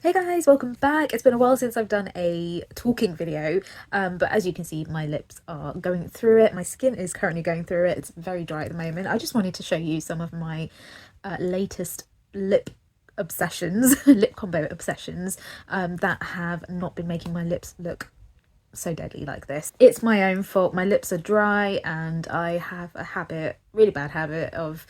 Hey guys, welcome back. It's been a while since I've done a talking video, but as you can see, my lips are going through it. My skin is currently going through it. It's very dry at the moment. I just wanted to show you some of my latest lip obsessions, lip combo obsessions, that have not been making my lips look so deadly like this. It's my own fault. My lips are dry and I have a habit, really bad habit, of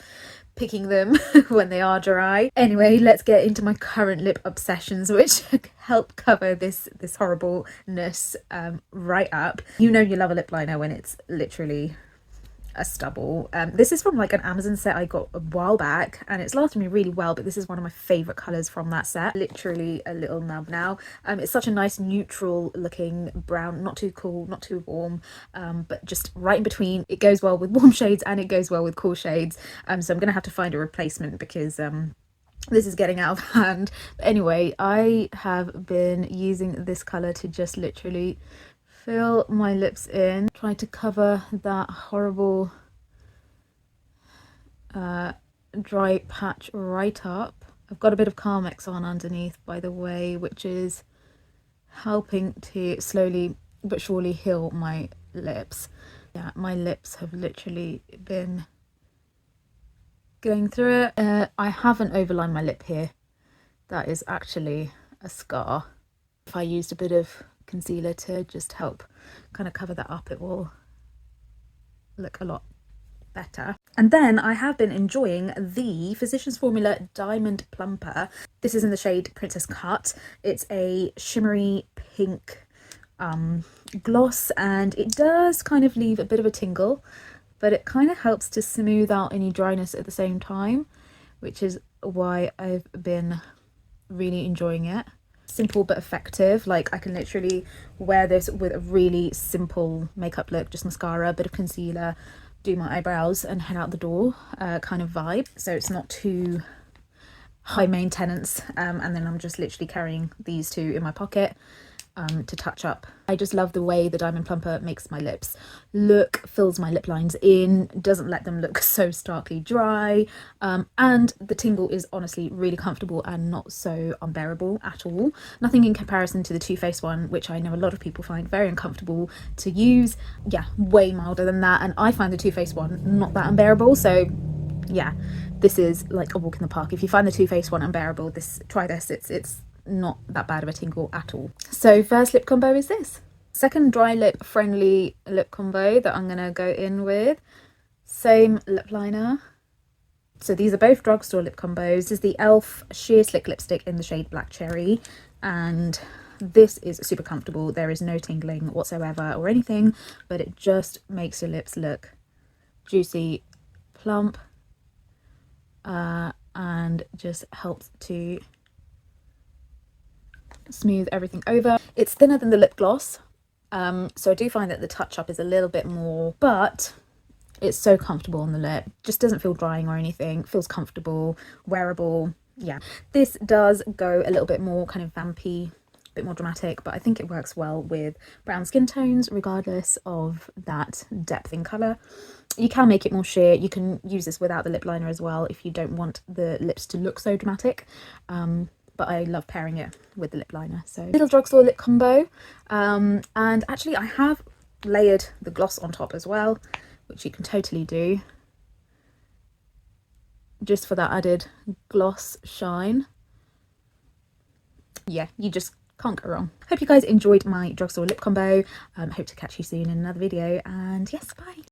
picking them when they are dry. Anyway, let's get into my current lip obsessions, which help cover this horribleness right up. You know you love a lip liner when it's literally a stubble. This is from like an Amazon set I got a while back and it's lasted me really well, but this is one of my favorite colors from that set. Literally a little nub now. It's such a nice neutral looking brown, not too cool, not too warm, but just right in between. It goes well with warm shades and it goes well with cool shades, so I'm gonna have to find a replacement because this is getting out of hand. But anyway, I have been using this color to just literally fill my lips in, try to cover that horrible dry patch right up. I've got a bit of Carmex on underneath, by the way, which is helping to slowly but surely heal my lips. Yeah, my lips have literally been going through it. I haven't overlined my lip here. That is actually a scar. If I used a bit of concealer to just help kind of cover that up, it will look a lot better. And then I have been enjoying the Physicians Formula Diamond Plumper. This is in the shade Princess Cut. It's a shimmery pink gloss and it does kind of leave a bit of a tingle, but it kind of helps to smooth out any dryness at the same time, which is why I've been really enjoying it. Simple but effective. Like I can literally wear this with a really simple makeup look, just mascara, a bit of concealer, do my eyebrows and head out the door kind of vibe. So it's not too high maintenance, and then I'm just literally carrying these two in my pocket to touch up. I just love the way the Diamond Plumper makes my lips look, fills my lip lines in, doesn't let them look so starkly dry, and the tingle is honestly really comfortable and not so unbearable at all. Nothing in comparison to the Too Faced one, which I know a lot of people find very uncomfortable to use. Yeah, way milder than that, and I find the Too Faced one not that unbearable. So yeah, this is like a walk in the park. If you find the Too Faced one unbearable, try this. It's not that bad of a tingle at all. So first lip combo is this. Second dry lip friendly lip combo that I'm gonna go in with, same lip liner. So these are both drugstore lip combos. This is the e.l.f. Sheer Slick Lipstick in the shade Black Cherry, and this is super comfortable. There is no tingling whatsoever or anything, but it just makes your lips look juicy, plump, and just helps to smooth everything over. It's thinner than the lip gloss, so I do find that the touch up is a little bit more, but it's so comfortable on the lip. Just doesn't feel drying or anything. Feels comfortable, wearable. Yeah, this does go a little bit more kind of vampy, a bit more dramatic, but I think it works well with brown skin tones regardless of that depth in colour. You can make it more sheer. You can use this without the lip liner as well if you don't want the lips to look so dramatic, but I love pairing it with the lip liner. So little drugstore lip combo, and actually I have layered the gloss on top as well, which you can totally do just for that added gloss shine. Yeah, you just can't go wrong. Hope you guys enjoyed my drugstore lip combo. Hope to catch you soon in another video, and yes, bye.